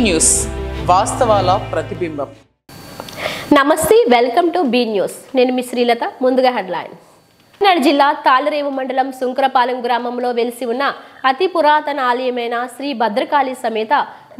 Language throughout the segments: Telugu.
న్యూస్ వాస్తవాల ప్రతిబింబం. నమస్తే, వెల్కమ్ టు బీ న్యూస్. నేను మీ శ్రీలత. ముందుగా హెడ్లైన్స్. కాకినాడ జిల్లా తాళ్లరేవు మండలం సుంకరపాలెం గ్రామంలో వెలిసి ఉన్న అతి పురాతన ఆలయమైన శ్రీ భద్రకాళి సమేత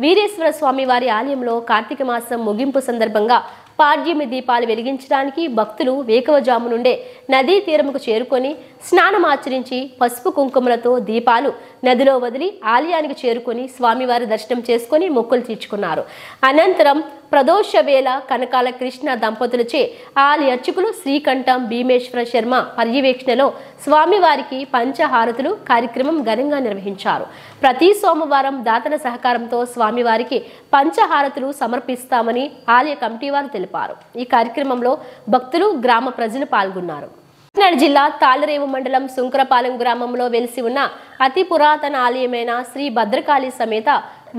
వీరేశ్వర స్వామి వారి ఆలయంలో కార్తీక మాసం ముగింపు సందర్భంగా పాడ్యమి దీపాలు వెలిగించడానికి భక్తులు వేకువజాము నుండే నదీ తీరముకు చేరుకొని స్నానమాచరించి పసుపు కుంకుమలతో దీపాలు నదిలో వదిలి ఆలయానికి చేరుకొని స్వామివారి దర్శనం చేసుకుని మొక్కులు తీర్చుకున్నారు. అనంతరం ప్రదోష వేళ కనకాల కృష్ణ దంపతులచే ఆలయ అర్చకులు శ్రీకంఠం భీమేశ్వర శర్మ పర్యవేక్షణలో స్వామివారికి పంచహారతులు కార్యక్రమం ఘనంగా నిర్వహించారు. ప్రతి సోమవారం దాతల సహకారంతో స్వామివారికి పంచహారతులు సమర్పిస్తామని ఆలయ కమిటీ వారు తెలిపారు. ఈ కార్యక్రమంలో భక్తులు, గ్రామ ప్రజలు పాల్గొన్నారు. కాకినాడ జిల్లా తాళ్లరేవు మండలం సుంకరపాలెం గ్రామంలో వెలిసి ఉన్న అతి పురాతన ఆలయమైన శ్రీ భద్రకాళి సమేత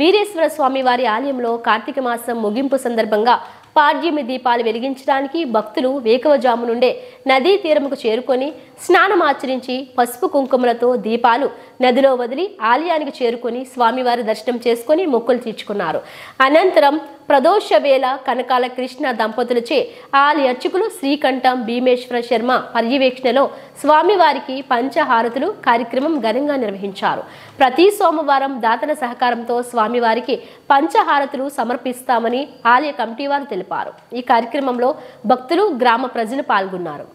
వీరేశ్వర స్వామి వారి ఆలయంలో కార్తీక మాసం ముగింపు సందర్భంగా పాడ్యమి దీపాలు వెలిగించడానికి భక్తులు వేకువజాము నుండే నదీ తీరముకు చేరుకొని స్నానమాచరించి పసుపు కుంకుమలతో దీపాలు నదిలో వదిలి ఆలయానికి చేరుకొని స్వామివారి దర్శనం చేసుకుని మొక్కులు తీర్చుకున్నారు. అనంతరం ప్రదోష వేళ కనకాల కృష్ణ దంపతులచే ఆలయ అర్చకులు శ్రీకంఠం భీమేశ్వర శర్మ పర్యవేక్షణలో స్వామివారికి పంచహారతులు కార్యక్రమం ఘనంగా నిర్వహించారు. ప్రతి సోమవారం దాతల సహకారంతో స్వామివారికి పంచహారతులు సమర్పిస్తామని ఆలయ కమిటీ వారు తెలిపారు. ఈ కార్యక్రమంలో భక్తులు, గ్రామ ప్రజలు పాల్గొన్నారు.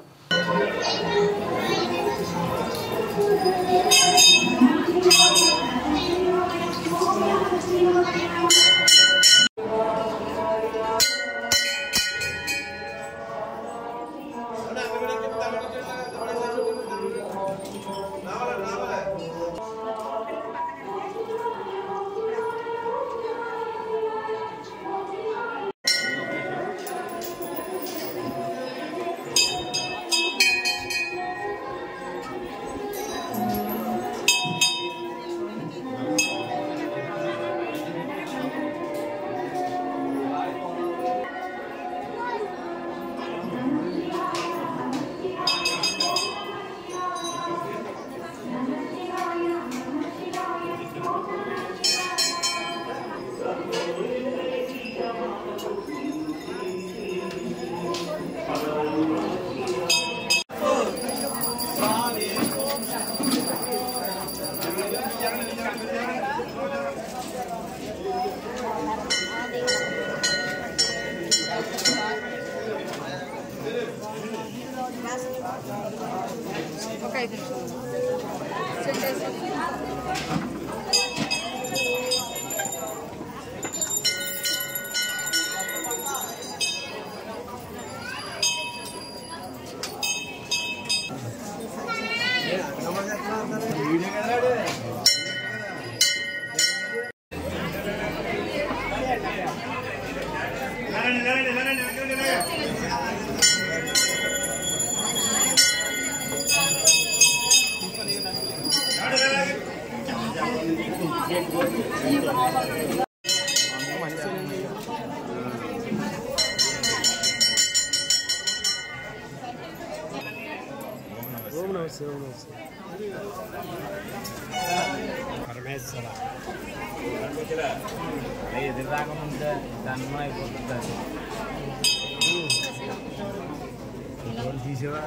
పరమేశ్వర ఎదురు రాకముందే ధన్యం అయిపోతుంది. తీసేవా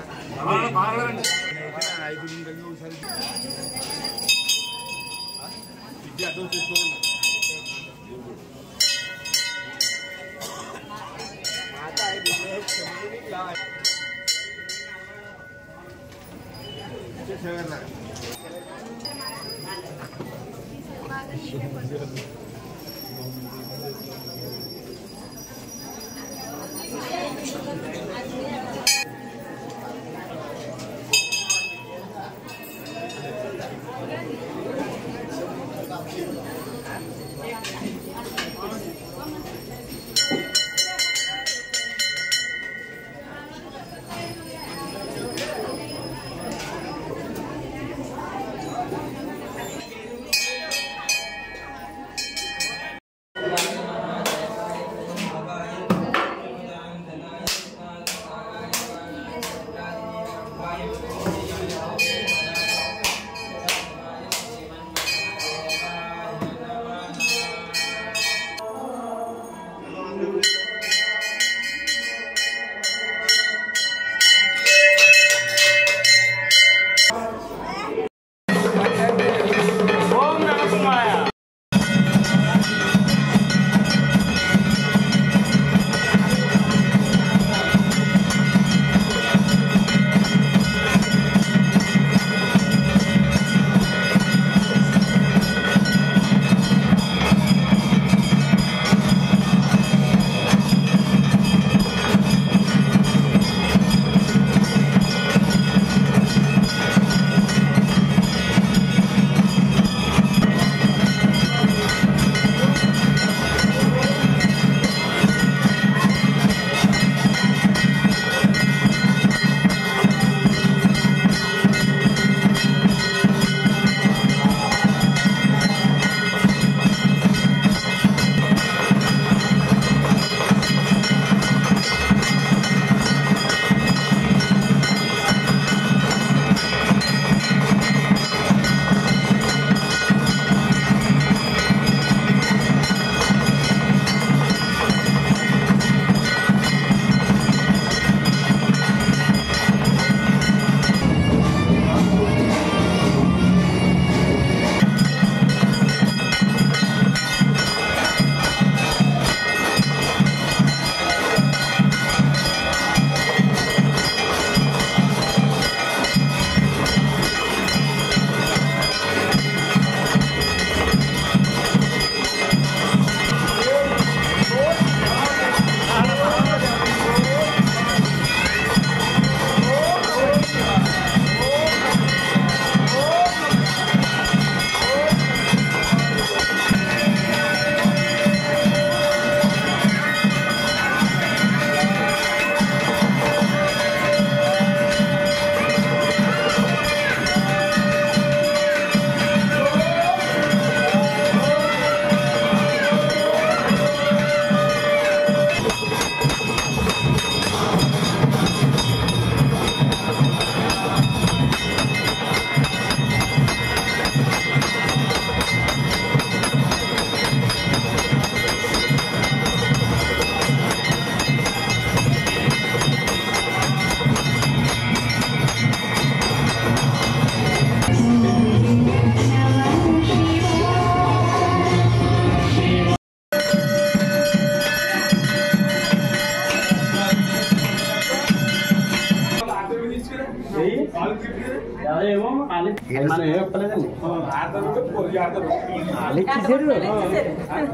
ఇచ్చేసారు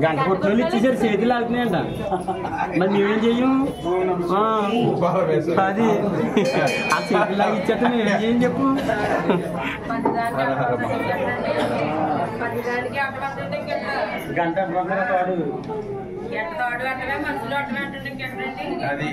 గంట కొట్టుకొని ఇచ్చేసారు చేతులు ఆగుతున్నాయంట మరి మేమేం చెయ్యం అది ఆ చేతులు లాగా ఇచ్చేస్తే మేమేం చేయం చెప్పు గంట తోడు అది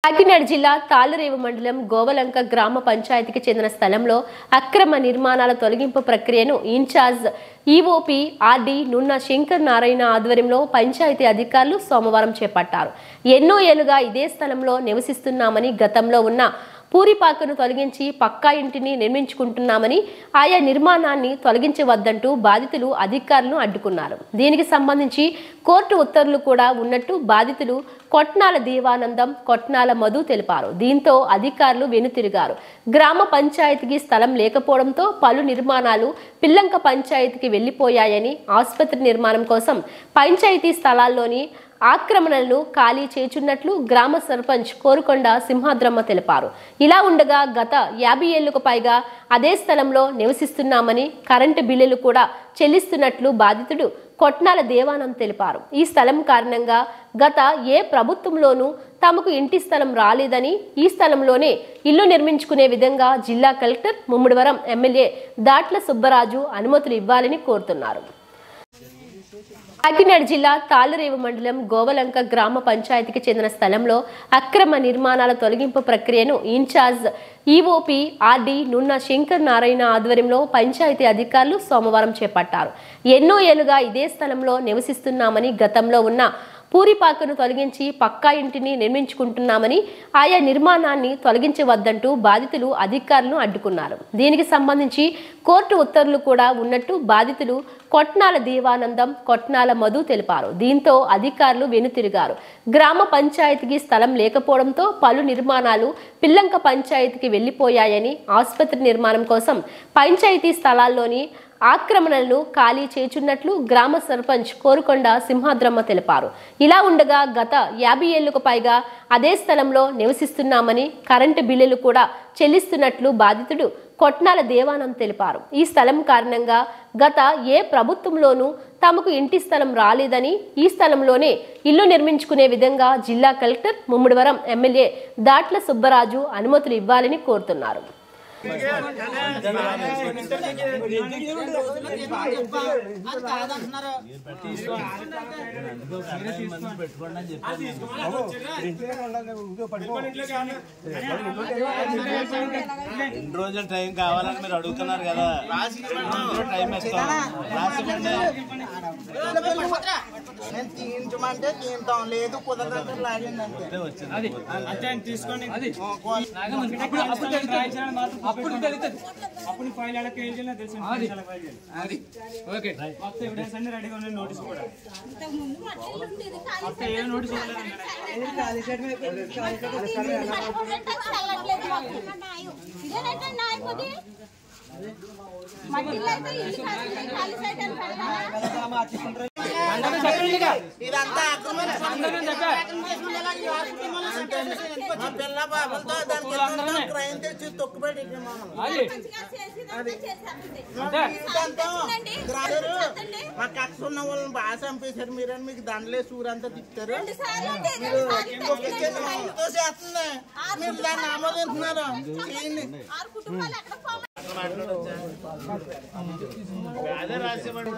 కాకినాడ జిల్లా తాళ్లరేవు మండలం గోవలంక గ్రామ పంచాయతీకి చెందిన స్థలంలో అక్రమ నిర్మాణాల తొలగింపు ప్రక్రియను ఇన్ఛార్జ్ ఈఓపీ ఆర్డీ నున్న శంకర్ నారాయణ ఆధ్వర్యంలో పంచాయతీ అధికారులు సోమవారం చేపట్టారు. ఎన్నో ఏళ్లుగా ఇదే స్థలంలో నివసిస్తున్నామని, గతంలో ఉన్న పూరిపాకను తొలగించి పక్కా ఇంటిని నిర్మించుకుంటున్నామని, ఆయా నిర్మాణాన్ని తొలగించవద్దంటూ బాధితులు అధికారులను అడ్డుకున్నారు. దీనికి సంబంధించి కోర్టు ఉత్తర్వులు కూడా ఉన్నట్టు బాధితులు కొట్నాల దేవానందం, కొట్నాల మధు తెలిపారు. దీంతో అధికారులు వెనుతిరిగారు. గ్రామ పంచాయతీకి స్థలం లేకపోవడంతో పలు నిర్మాణాలు పిల్లంక పంచాయతీకి వెళ్లిపోయాయని, ఆసుపత్రి నిర్మాణం కోసం పంచాయతీ స్థలాల్లోని ఆక్రమణలను ఖాళీ చేయుచున్నట్లు గ్రామ సర్పంచ్ కోరుకొండ సింహాద్రమ్మ తెలిపారు. ఇలా ఉండగా గత 50 ఏళ్లకు పైగా అదే స్థలంలో నివసిస్తున్నామని, కరెంటు బిల్లులు కూడా చెల్లిస్తున్నట్లు బాధితుడు కొట్నాల దేవానంద్ తెలిపారు. ఈ స్థలం కారణంగా గత ఏ ప్రభుత్వంలోనూ తమకు ఇంటి స్థలం రాలేదని, ఈ స్థలంలోనే ఇల్లు నిర్మించుకునే విధంగా జిల్లా కలెక్టర్, ముమ్మిడివరం ఎమ్మెల్యే దాట్ల సుబ్బరాజు అనుమతులు ఇవ్వాలని కోరుతున్నారు. కాకినాడ జిల్లా తాళ్లరేవు మండలం గోవలంక గ్రామ పంచాయతీకి చెందిన స్థలంలో అక్రమ నిర్మాణాల తొలగింపు ప్రక్రియను ఇన్ఛార్జ్ ఈఓపీ ఆర్డీ నున్న శంకర్ నారాయణ ఆధ్వర్యంలో పంచాయతీ అధికారులు సోమవారం చేపట్టారు. ఎన్నో ఏళ్లుగా ఇదే స్థలంలో నివసిస్తున్నామని, గతంలో ఉన్న పూరిపాకను తొలగించి పక్కా ఇంటిని నిర్మించుకుంటున్నామని, ఆయా నిర్మాణాన్ని తొలగించవద్దంటూ బాధితులు అధికారులను అడ్డుకున్నారు. దీనికి సంబంధించి కోర్టు ఉత్తర్వులు కూడా ఉన్నట్టు బాధితులు కొట్నాల దేవానందం, కొట్నాల మధు తెలిపారు. దీంతో అధికారులు వెనుతిరిగారు. గ్రామ పంచాయతీకి స్థలం లేకపోవడంతో పలు నిర్మాణాలు పిల్లంక పంచాయతీకి వెళ్లిపోయాయని, ఆసుపత్రి నిర్మాణం కోసం పంచాయతీ స్థలాల్లోని ఆక్రమణలను ఖాళీ చేయుచున్నట్లు గ్రామ సర్పంచ్ కోరుకొండ సింహాద్రమ్మ తెలిపారు. ఇలా ఉండగా గత 50 ఏళ్లకు పైగా అదే స్థలంలో నివసిస్తున్నామని, కరెంటు బిల్లులు కూడా చెల్లిస్తున్నట్లు బాధితుడు కొట్నాల దేవానంద్ తెలిపారు. ఈ స్థలం కారణంగా గత ఏ ప్రభుత్వంలోనూ తమకు ఇంటి స్థలం రాలేదని, ఈ స్థలంలోనే ఇల్లు నిర్మించుకునే విధంగా జిల్లా కలెక్టర్, ముమ్మిడివరం ఎమ్మెల్యే దాట్ల సుబ్బరాజు అనుమతులు ఇవ్వాలని కోరుతున్నారు. రోజులు టైం కావాలని మీరు అడుగుతున్నారు కదా, టైం ఇస్తాం. తీయించమంటే తీయింటాం, లేదు కుదరదంటే లాగిందంటే తీసుకొని అప్పుడు ఫైల్ ఎలా క్లియర్ చేయాలో తెలుసు. అది ఓకే, మొత్తం ఎవిడెన్స్ అన్ని రెడీగా ఉన్నాయి. నోటీస్ కూడా మొత్తం ఏ నోటీస్ ఇదంతా పిల్ల బాబులతో దానికి క్రైమ్ తెచ్చి తొక్కుబడి మా కక్ష ఉన్న వాళ్ళని బాగా చంపేశారు మీరని మీకు దండలేసి ఊరంతా తిప్పుతారు. చేస్తుంది మీరు దాన్ని ఆమోదింటున్నారు. అదే రాసేవాడు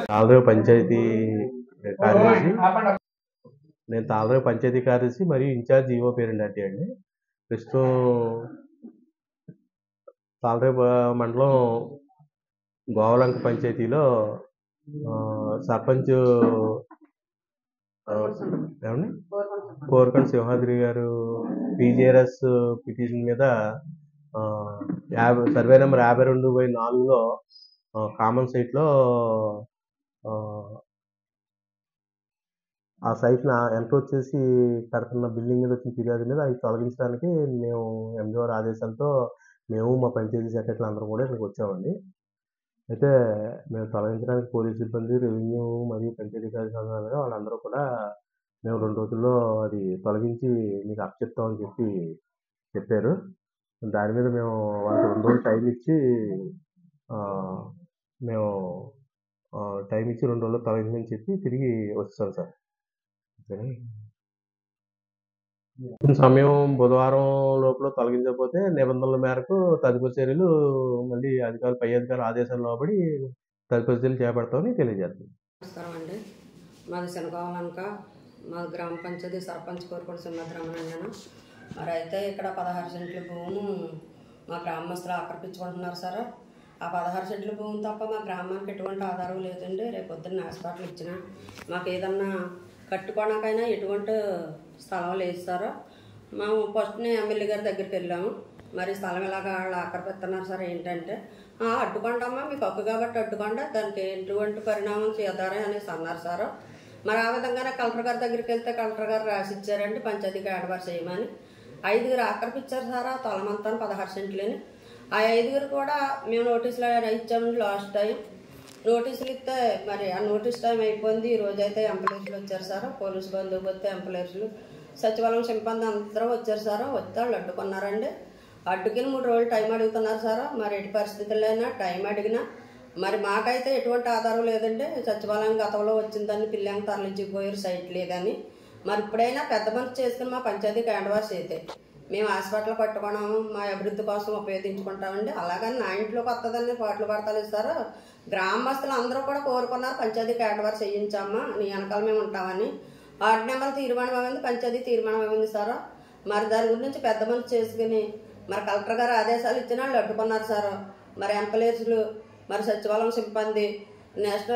తాళరేవు పంచాయతీ కార్యదర్శి. నేను తాళరేవు పంచాయతీ కార్యదర్శి మరియు ఇన్ఛార్జ్ ఈవో పేరెంట్ అండి. ప్రస్తుతం తాళరేవు మండలం గోవలంక పంచాయతీలో సర్పంచ్ ఏమండి కోరకొండ సింహాద్రి గారు పీజీఆర్ఎస్ పిటిషన్ మీద సర్వే నెంబర్ 52/4లో కామన్ సైట్లో ఆ సైట్ని ఎన్క్రోచ్ చేసి కడుతున్న బిల్డింగ్ మీద వచ్చిన ఫిర్యాదు మీద అవి తొలగించడానికి మేము ఎండీ గారి ఆదేశాలతో మేము మా పంచాయతీ సెక్రటరీలు అందరం కూడా ఇక్కడికి వచ్చామండి. అయితే మేము తొలగించడానికి పోలీస్ సిబ్బంది, రెవెన్యూ మరియు పంచాయతీ కార్యక్రమాలు వాళ్ళందరూ కూడా మేము 2 రోజుల్లో అది తొలగించి మీకు అప్పచెప్తామని చెప్పారు. దాని మీద మేము వాళ్ళకి 2 రోజులు టైం ఇచ్చి 2 రోజుల్లో తొలగించమని చెప్పి తిరిగి వస్తాం సార్. సమయం బుధవారం లోపల తొలగించకపోతే నిబంధనల మేరకు తదుపరి చర్యలు మళ్ళీ పై అధికారుల ఆదేశాలు లోబడి తదుపరి చర్యలు చేపడతామని తెలియజేస్తాం. నమస్కారం అండి. మాది శనగోవలంక, మా గ్రామ పంచాయతీ సర్పంచ్ కోరుకొండ సింహాద్రమనండి. మరి అయితే ఇక్కడ 16 సెంట్ల భూము మా గ్రామస్తులు ఆక్రమించుకుంటున్నారు సార్. ఆ 16 సెంట్ల భూమి తప్ప మా గ్రామానికి ఎటువంటి ఆధారం లేదండి. రేపు పొద్దున్న హాస్పిటల్ ఇచ్చిన మాకు ఏదన్నా కట్టుకోవడానికైనా ఎటువంటి స్థలం లేదు సార్. మేము ఫస్ట్నే ఎమ్మెల్యే గారి దగ్గరికి వెళ్ళాము. మరి స్థలం ఇలాగా వాళ్ళు ఆక్రమిస్తున్నారు సార్. ఏంటంటే అడ్డుకోండమ్మా, మీకు హక్కు కాబట్టి అడ్డుకోండి, దానికి ఎటువంటి పరిణామం చేద్దారని అనేసి అన్నారు సార్. మరి ఆ విధంగానే కలెక్టర్ గారి దగ్గరికి వెళ్తే కలెక్టర్ గారు రాసిచ్చారండి పంచాయతీకి యాడ్వార్స్ చేయమని. 5 ఆక్రమించారు సార్. ఆ తొలమంతా 16 సెంట్లని. ఆ 5 కూడా మేము నోటీసులు ఇచ్చామండి. లాస్ట్ టైం నోటీసులు ఇస్తే మరి ఆ నోటీస్ టైం అయిపోయింది. ఈ రోజు అయితే ఎంప్లాయీస్లు వచ్చారు సార్. పోలీసు బందోబస్తు, ఎంప్లాయీస్లు, సచివాలయం సిబ్బంది అందరూ వచ్చారు సార్. వచ్చి వాళ్ళు అడ్డుకున్నారండి. అడ్డుకుని 3 రోజులు టైం అడుగుతున్నారు సార్. మరి ఎట్టి పరిస్థితులైనా టైం అడిగినా మరి మాకైతే ఎటువంటి ఆధారం లేదండి. సచివాలయం గతంలో వచ్చిందని పిల్లంగా తరలించిపోయారు సైట్ లేదని. మరి ఇప్పుడైనా పెద్ద మనసు చేసుకుని మా పంచాయతీకి యాడ్వార్స్ అయితే మేము హాస్పిటల్ కట్టుకోవడము మా అభివృద్ధి కోసం ఉపయోగించుకుంటామండి. అలాగని నా ఇంట్లోకి వస్తుందని పాటలు పడతాలు ఇస్తారు. గ్రామస్తులు అందరూ కూడా కోరుకున్నారు పంచాయతీకి యాడ్వార్స్ చేయించామా, నీ వెనకాల మేము ఉంటామని. వార్డు నెంబర్ తీర్మానం అయింది, పంచాయతీ తీర్మానం అయింది సార్. మరి దాని గురించి పెద్ద మనసు చేసుకుని మరి కలెక్టర్ గారు ఆదేశాలు ఇచ్చిన వాళ్ళు అడ్డుకున్నారు సార్. మరి ఎంప్లాయీస్లు, మరి సచివాలయం సిబ్బంది, నెక్స్ట్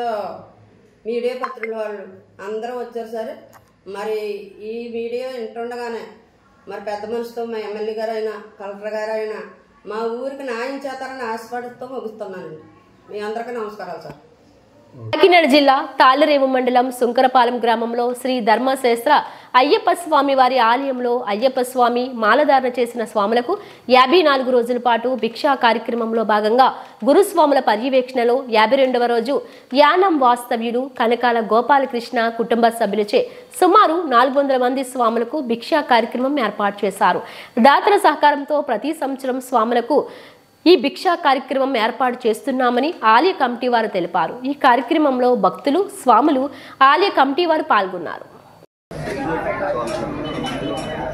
మీడియా పత్రికల వాళ్ళు అందరూ వచ్చారు సార్. మరి ఈ వీడియో వింటుండగానే మరి పెద్ద మనిషితో మా ఎమ్మెల్యే గారు అయినా కలెక్టర్ గారు అయినా మా ఊరికి న్యాయం చేస్తారని ఆశపడుతూ ముగుస్తున్నానండి. మీ అందరికీ నమస్కారాలు సార్. కాకినాడ జిల్లా తాళ్లరేవు మండలం సుంకరపాలెం గ్రామంలో శ్రీ ధర్మశాస్త్ర అయ్యప్ప స్వామి వారి ఆలయంలో అయ్యప్ప స్వామి మాలధారణ చేసిన స్వాములకు 54 రోజుల పాటు భిక్షా కార్యక్రమంలో భాగంగా గురుస్వాముల పర్యవేక్షణలో 52వ రోజు యానం వాస్తవ్యుడు కనకాల గోపాలకృష్ణ కుటుంబ సభ్యులచే సుమారు 400 మంది స్వాములకు భిక్షా కార్యక్రమం ఏర్పాటు చేశారు. దాతల సహకారంతో ప్రతి సంవత్సరం స్వాములకు ఈ భిక్షా కార్యక్రమం ఏర్పాటు చేస్తున్నామని ఆలయ కమిటీ వారు తెలిపారు. ఈ కార్యక్రమంలో భక్తులు, స్వాములు, ఆలయ కమిటీ వారు పాల్గొన్నారు.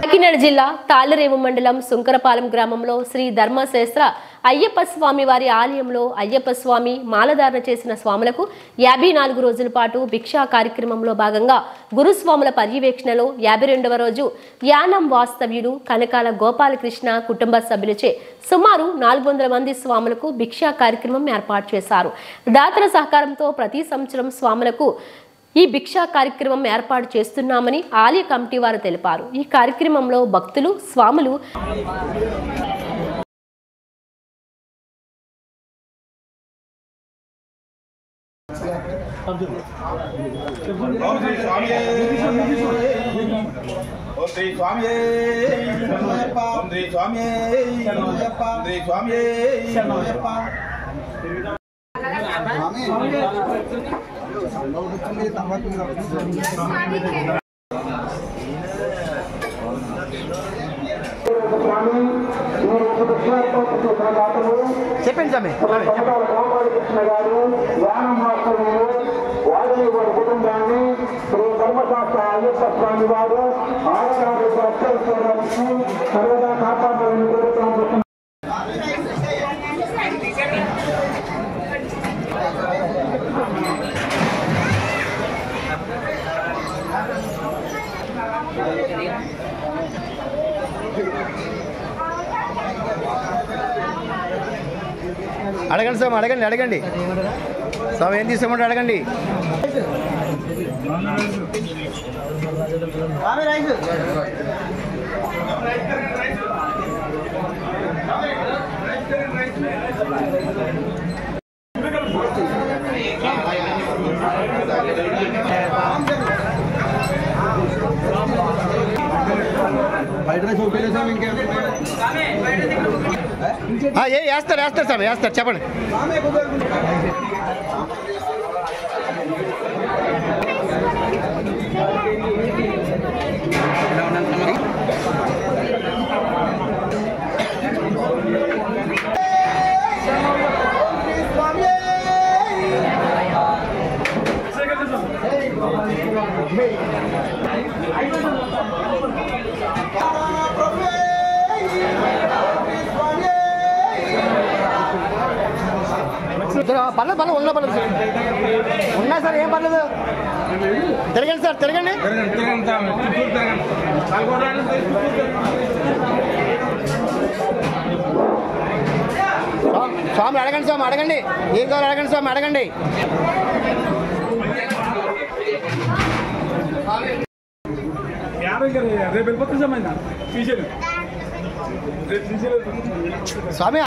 కాకినాడ జిల్లా తాళ్లరేవు మండలం సుంకరపాలెం గ్రామంలో శ్రీ ధర్మశాస్త్ర అయ్యప్ప స్వామి వారి ఆలయంలో అయ్యప్ప స్వామి మాలధారణ చేసిన స్వాములకు 54 రోజుల పాటు భిక్షా కార్యక్రమంలో భాగంగా గురుస్వాముల పర్యవేక్షణలో 52వ రోజు యానం వాస్తవ్యుడు కనకాల గోపాలకృష్ణ కుటుంబ సభ్యులచే సుమారు 400 మంది స్వాములకు భిక్షా కార్యక్రమం ఏర్పాటు చేశారు. దాతల సహకారంతో ప్రతి సంవత్సరం స్వాములకు ఈ భిక్షా కార్యక్రమం ఏర్పాటు చేస్తున్నామని ఆలయ కమిటీ వారు తెలిపారు. ఈ కార్యక్రమంలో భక్తులు, స్వాములు చెప్పండి స్వామి. రామకృష్ణ గారు యానం మాస్టర్లు వారిని వారి కుటుంబాన్ని శ్రీ ధర్మశాస్త్ర అయ్యప్ప స్వామి వారు ఆడగారు అత్యవసరానికి సర్వదా కాపాడాలని కోరుతున్నాం. అడగండి స్వామి, అడగండి స్వామి, ఏం తీసుకోమంటే అడగండి. వేస్తారు స్వామి, వేస్తారు. చెప్పండి. పర్లేదు ఉన్నా సార్, ఏం పర్లేదు. తిరగండి సార్, తిరగండి. స్వామి అడగండి, స్వామి అడగండి, ఏం కావాలి అడగండి స్వామి, అడగండి. స్వామి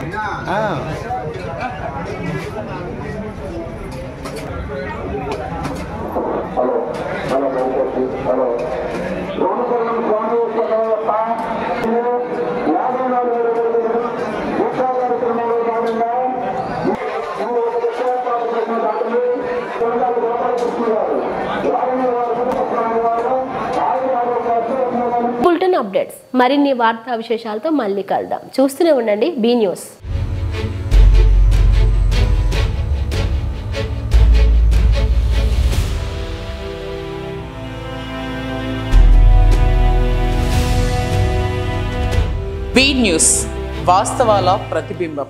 బులెటిన్ అప్డేట్స్ మరిన్ని వార్తా విశేషాలతో మళ్ళీ కలుద్దాం. చూస్తూనే ఉండండి బీ న్యూస్. బీ న్యూస్ వాస్తవాల ప్రతిబింబం.